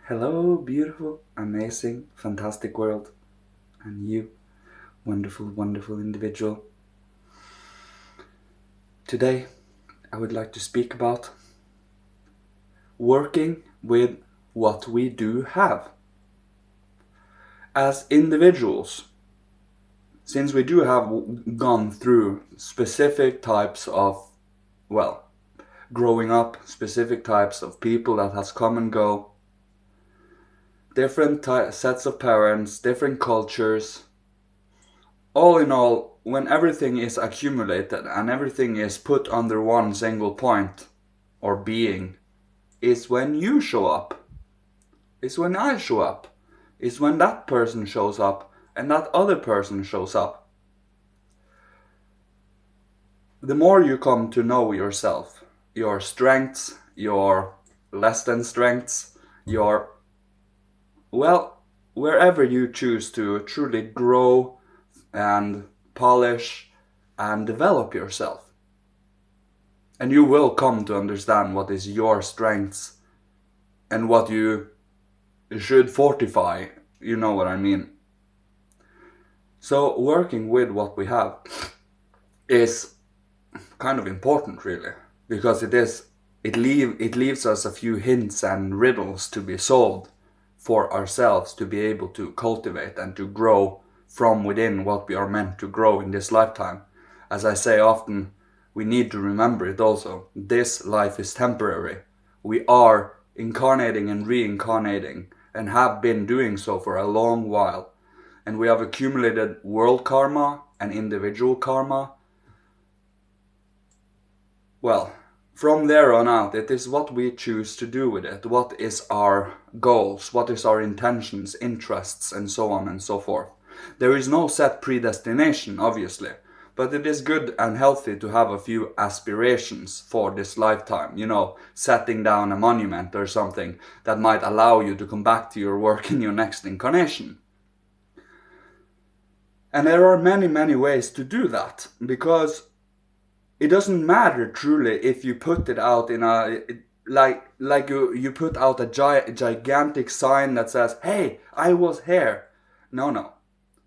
Hello, beautiful, amazing, fantastic world, and you, wonderful, wonderful individual. Today, I would like to speak about working with what we do have. As individuals, since we do have gone through specific types of, well, growing up, specific types of people that has come and go, different sets of parents, different cultures, all in all, when everything is accumulated and everything is put under one single point or being, is when you show up, is when I show up, is when that person shows up and that other person shows up. The more you come to know yourself, your strengths, your less than strengths, your, well, wherever you choose to truly grow and polish and develop yourself. And you will come to understand what is your strengths and what you should fortify. You know what I mean. So working with what we have is kind of important, really, because it leaves us a few hints and riddles to be solved for ourselves, to be able to cultivate and to grow from within what we are meant to grow in this lifetime. As I say often, we need to remember it also. This life is temporary. We are incarnating and reincarnating and have been doing so for a long while. And we have accumulated world karma and individual karma. Well, from there on out, it is what we choose to do with it. What is our goals? What is our intentions, interests, and so on and so forth. There is no set predestination, obviously, but it is good and healthy to have a few aspirations for this lifetime. You know, setting down a monument or something that might allow you to come back to your work in your next incarnation. And there are many, many ways to do that, because it doesn't matter truly if you put it out in a, like you put out a gigantic sign that says, "Hey, I was here." No.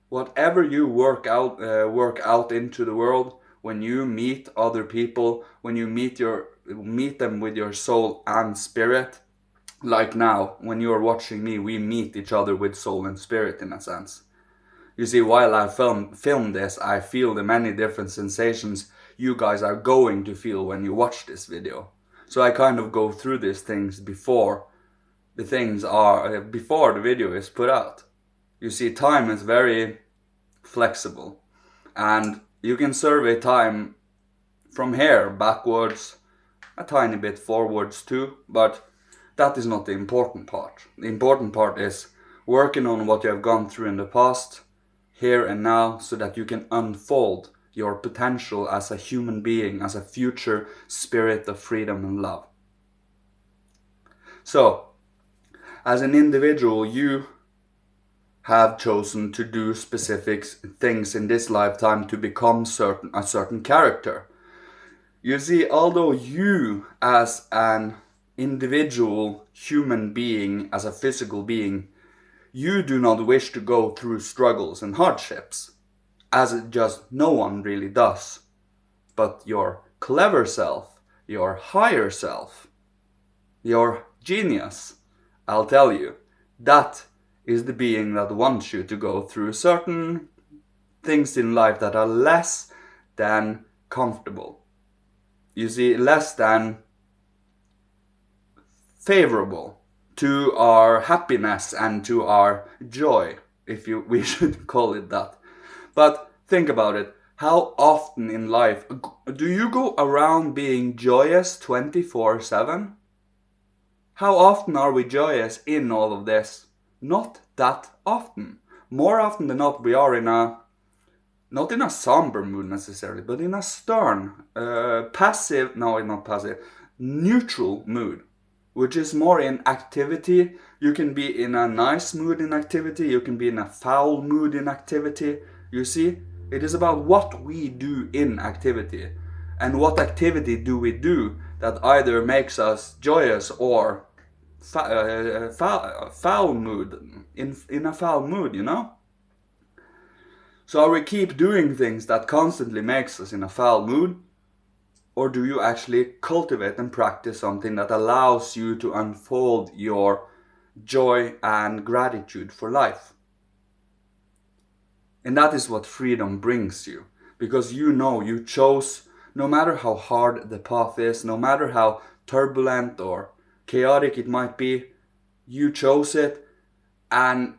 Whatever you work out into the world, when you meet other people, when you meet them with your soul and spirit, like now, when you are watching me, we meet each other with soul and spirit in a sense. You see, while I film this, I feel the many different sensations you guys are going to feel when you watch this video. So I kind of go through these things before the video is put out. You see, time is very flexible, and you can survey time from here backwards, a tiny bit forwards too, but that is not the important part. The important part is working on what you have gone through in the past, here and now, so that you can unfold your potential as a human being, as a future spirit of freedom and love. So, as an individual, you have chosen to do specific things in this lifetime to become a certain character. You see, although you as an individual human being, as a physical being, you do not wish to go through struggles and hardships, as it just no one really does. But your clever self, your higher self, your genius, I'll tell you, that is the being that wants you to go through certain things in life that are less than comfortable. You see, less than favorable to our happiness and to our joy, we should call it that. But think about it. How often in life do you go around being joyous 24/7? How often are we joyous in all of this? Not that often. More often than not, we are not in a somber mood necessarily, but in a stern, neutral mood, which is more in activity. You can be in a nice mood in activity, you can be in a foul mood in activity. You see, it is about what we do in activity. And what activity do we do that either makes us joyous or foul mood, in a foul mood, you know? So are we keep doing things that constantly makes us in a foul mood? Or do you actually cultivate and practice something that allows you to unfold your joy and gratitude for life? And that is what freedom brings you. Because you know you chose, no matter how hard the path is, no matter how turbulent or chaotic it might be, you chose it. And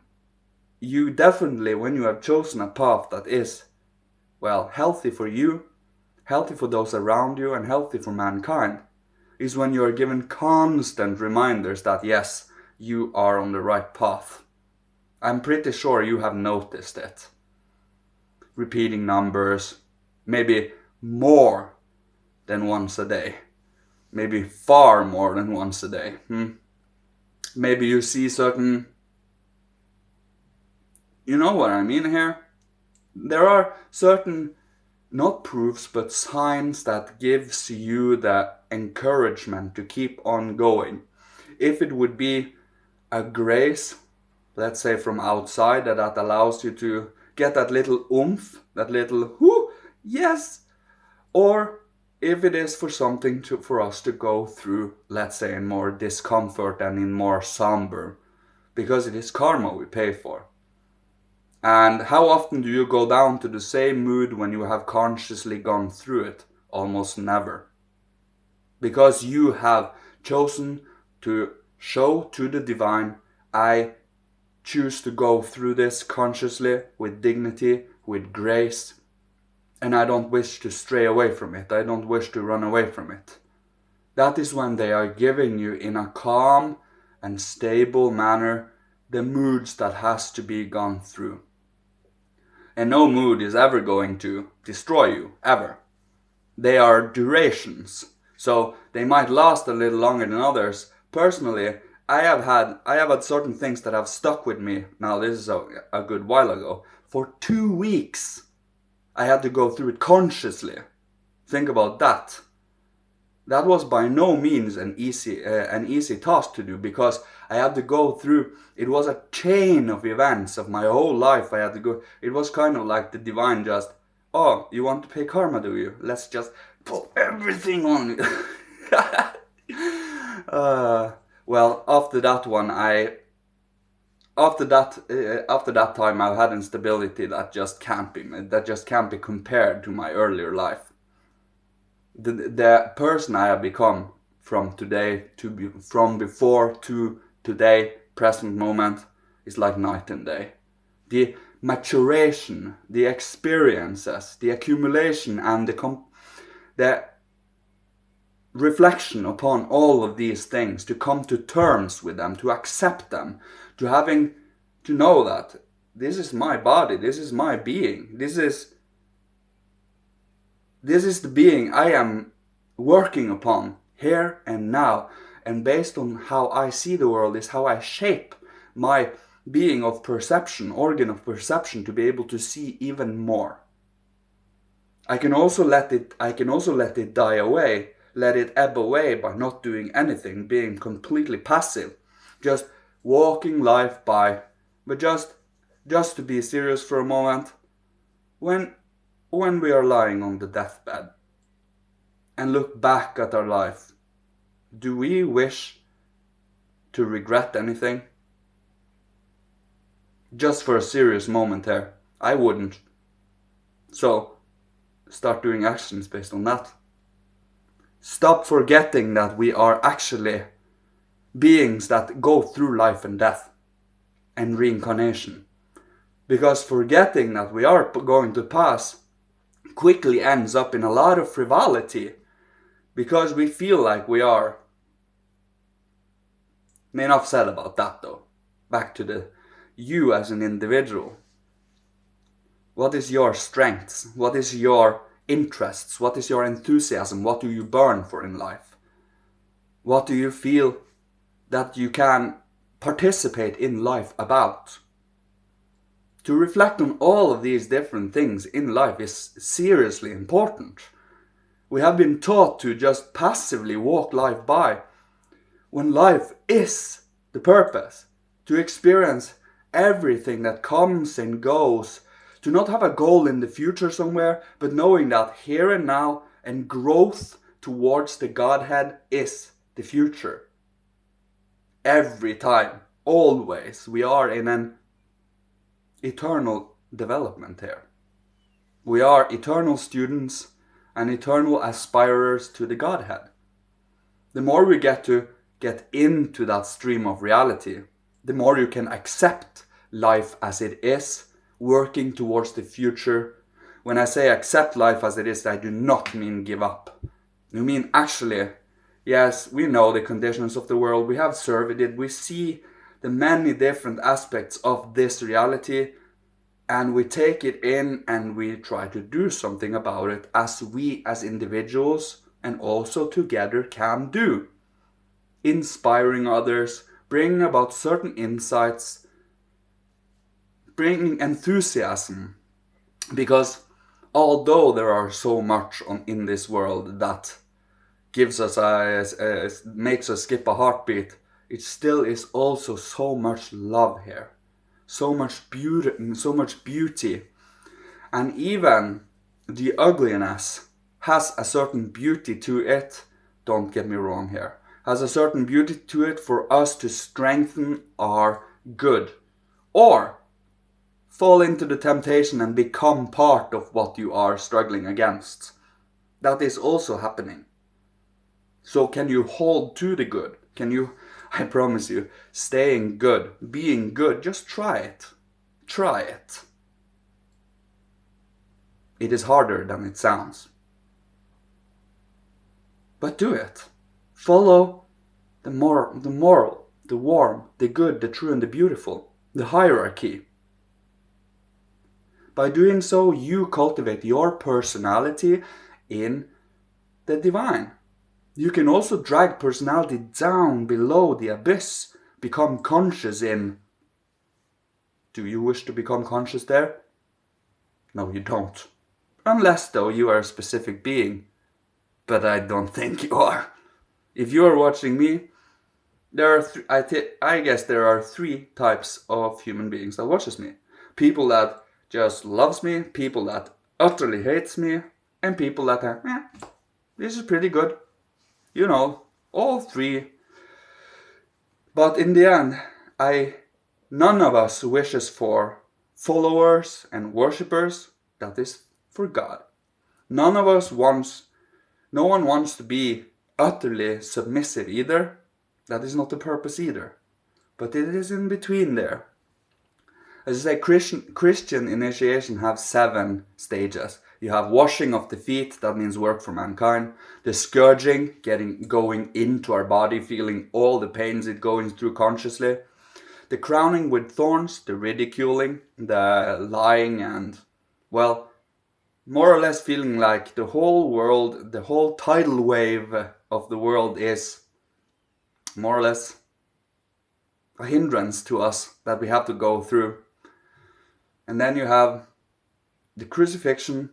you definitely, when you have chosen a path that is, well, healthy for you, healthy for those around you, and healthy for mankind, is when you are given constant reminders that yes, you are on the right path. I'm pretty sure you have noticed it. Repeating numbers, maybe more than once a day. Maybe far more than once a day. Maybe you see certain... You know what I mean here? There are certain, not proofs, but signs that gives you the encouragement to keep on going. If it would be a grace, let's say from outside, that allows you to get that little oomph, that little whoo, yes. Or if it is for something for us to go through, let's say in more discomfort and in more somber, because it is karma we pay for. And how often do you go down to the same mood when you have consciously gone through it? Almost never. Because you have chosen to show to the divine, I choose to go through this consciously, with dignity, with grace, and I don't wish to stray away from it. I don't wish to run away from it. That is when they are giving you in a calm and stable manner the moods that has to be gone through. And no mood is ever going to destroy you, ever. They are durations, so they might last a little longer than others. Personally, I have had certain things that have stuck with me. Now this is a good while ago. For 2 weeks, I had to go through it consciously. Think about that. That was by no means an easy task to do, because I had to go through, it was a chain of events of my whole life I had to go. It was kind of like the divine just, oh, you want to pay karma, do you? Let's just put everything on you. Well, after that one, after that time, I've had instability that just can't be compared to my earlier life. The person I have become from before to today, present moment, is like night and day. The maturation, the experiences, the accumulation, and the reflection upon all of these things, to come to terms with them, to accept them, to know that this is my body, this is my being, this is the being I am working upon here and now, and based on how I see the world is how I shape my being of perception, organ of perception, to be able to see even more. I can also let it die away, let it ebb away by not doing anything, being completely passive, just walking life by. But just to be serious for a moment, when we are lying on the deathbed and look back at our life, do we wish to regret anything? Just for a serious moment here, I wouldn't. So, start doing actions based on that. Stop forgetting that we are actually beings that go through life and death and reincarnation. Because forgetting that we are going to pass quickly ends up in a lot of frivolity, because we feel like we are. Enough said about that though. Back to the you as an individual. What is your strengths? What is your interests? What is your enthusiasm? What do you burn for in life? What do you feel that you can participate in life about? To reflect on all of these different things in life is seriously important. We have been taught to just passively walk life by, when life is the purpose, to experience everything that comes and goes, to not have a goal in the future somewhere, but knowing that here and now and growth towards the Godhead is the future. Every time, always, we are in an eternal development here. We are eternal students and eternal aspirers to the Godhead. The more we get into that stream of reality, the more you can accept life as it is, working towards the future. When I say accept life as it is, I do not mean give up. I mean actually, yes, we know the conditions of the world, we have surveyed it, we see the many different aspects of this reality, and we take it in and we try to do something about it as we as individuals and also together can do. Inspiring others, bringing about certain insights, bringing enthusiasm. Because although there are so much in this world that gives us makes us skip a heartbeat, it still is also so much love here. So much beauty. And even the ugliness has a certain beauty to it, don't get me wrong here, has a certain beauty to it for us to strengthen our good. Or fall into the temptation and become part of what you are struggling against. That is also happening. So can you hold to the good? Can you, I promise you, staying good, being good, just try it. Try it. It is harder than it sounds. But do it. Follow the moral, the warm, the good, the true and the beautiful, the hierarchy. By doing so, you cultivate your personality in the divine. You can also drag personality down below the abyss, become conscious in. Do you wish to become conscious there? No, you don't. Unless, though, you are a specific being. But I don't think you are. If you are watching me, there are I guess there are three types of human beings that watches me. People that just loves me, people that utterly hates me, and people that are, this is pretty good. You know, all three. But in the end, none of us wishes for followers and worshippers. That is for God. No one wants to be utterly submissive either. That is not the purpose either. But it is in between there. As I say, Christian initiation have 7 stages. You have washing of the feet, that means work for mankind. The scourging, going into our body, feeling all the pains it going through consciously. The crowning with thorns, the ridiculing, the lying, and, well, more or less feeling like the whole world, the whole tidal wave of the world is more or less a hindrance to us that we have to go through. And then you have the crucifixion,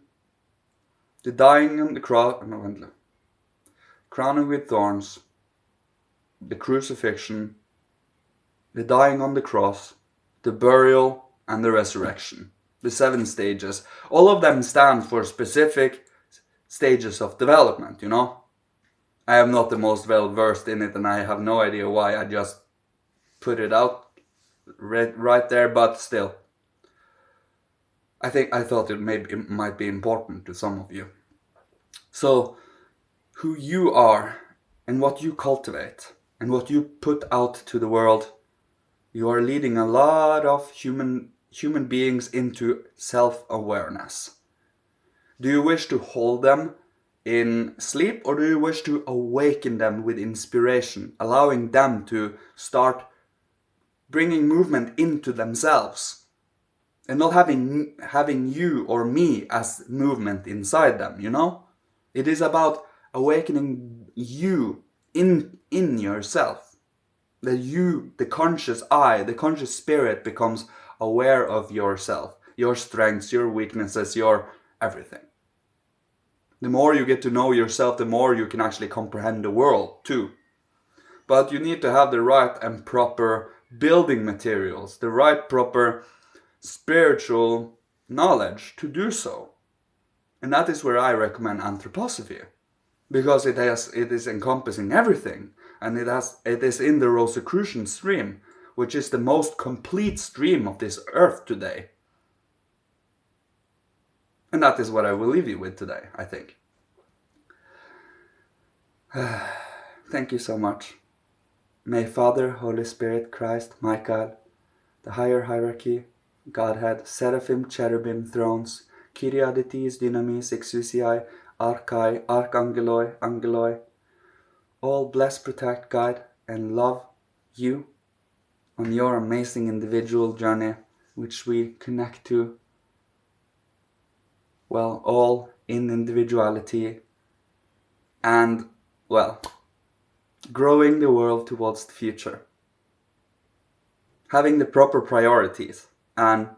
the dying on the cross, crowning with thorns, the crucifixion, the dying on the cross, the burial, and the resurrection. The 7 stages. All of them stand for specific stages of development, you know. I am not the most well versed in it and I have no idea why I just put it out right there, but still. I thought it might be important to some of you. So, who you are and what you cultivate and what you put out to the world, you are leading a lot of human beings into self-awareness. Do you wish to hold them in sleep, or do you wish to awaken them with inspiration, allowing them to start bringing movement into themselves? And not having you or me as movement inside them, you know? It is about awakening you in yourself. That you, the conscious I, the conscious spirit becomes aware of yourself, your strengths, your weaknesses, your everything. The more you get to know yourself, the more you can actually comprehend the world too. But you need to have the right and proper building materials, the right proper spiritual knowledge to do so. And that is where I recommend anthroposophy, because it is encompassing everything, and it is in the Rosicrucian stream, which is the most complete stream of this earth today. And that is what I will leave you with today, I think. Thank you so much. May Father, Holy Spirit, Christ, Michael, the higher hierarchy, Godhead, Seraphim, Cherubim, Thrones, Kyriadetes, Dynamis, Exousiae, Archai, Archangeloi, Angeloi, all bless, protect, guide, and love you on your amazing individual journey, which we connect to, well, all in individuality, and, well, growing the world towards the future. Having the proper priorities and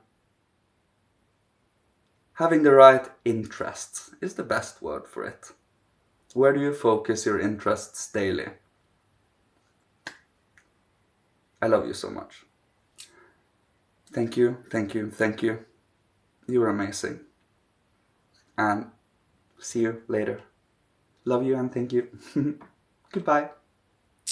having the right interests is the best word for it. Where do you focus your interests daily? I love you so much. Thank you, thank you, thank you. You are amazing. And see you later. Love you and thank you. Goodbye.